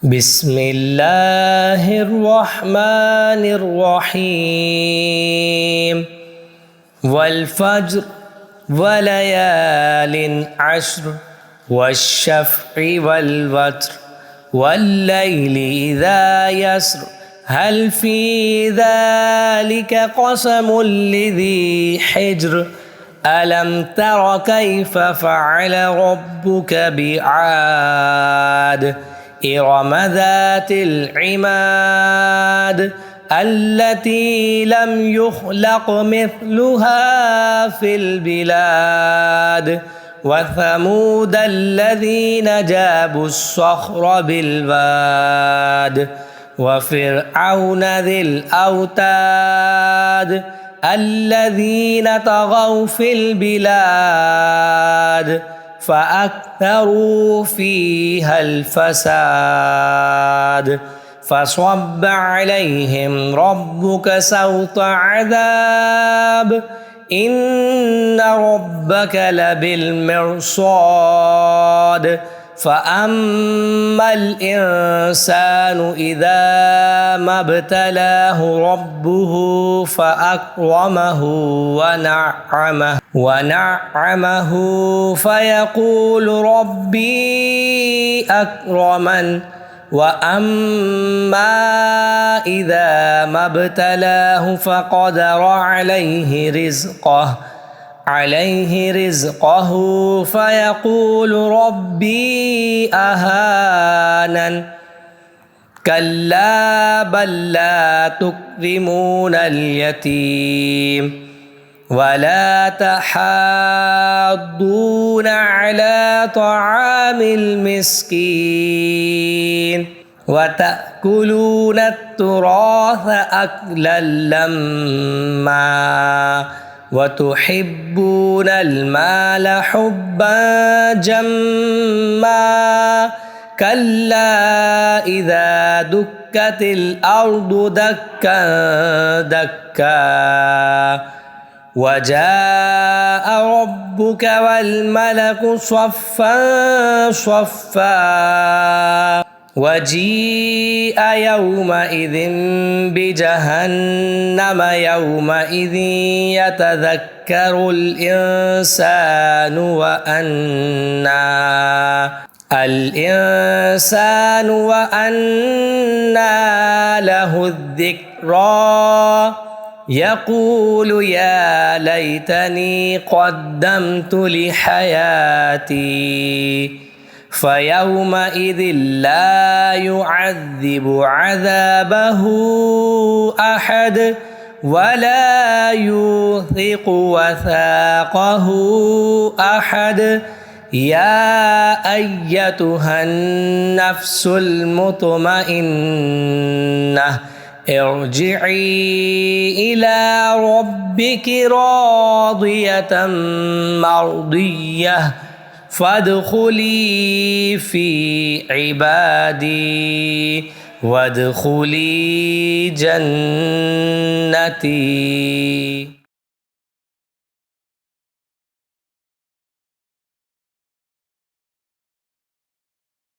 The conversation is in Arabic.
بسم الله الرحمن الرحيم والفجر وليال عشر والشفع والوتر والليل إذا يسر هل في ذلك قسم لذي حجر ألم تر كيف فعل ربك بعاد إرم ذات العماد التي لم يخلق مثلها في البلاد وثمود الذين جابوا الصخر بالواد وفرعون ذي الأوتاد الذين طغوا في البلاد فأكثروا فيها الفساد فصب عليهم ربك سوط عذاب إن ربك لبالمرصاد فأما الإنسان إذا ما ابتلاه ربه فأكرمه ونعمه فيقول ربي أكرمن وأما إذا ما ابتلاه فقدر عليه رزقه فيقول ربي أهانن كلا بل لا تكرمون اليتيم ولا تحاضون على طعام المسكين وتأكلون التراث أكلا لما وتحبون المال حبا جما كلا إذا دكت الأرض دكا دكا وجاء ربك والملك صفا صفا وجيء يومئذ بجهنم يومئذ يتذكر الإنسان وأنى له الذكرى يقول يا ليتني قدمت لحياتي فيومئذ لا يعذب عذابه أحد ولا يوثق وثاقه أحد يا أيتها النفس المطمئنة ارجعي إلى ربك راضية مرضية فادخلي في عبادي وادخلي جنتي.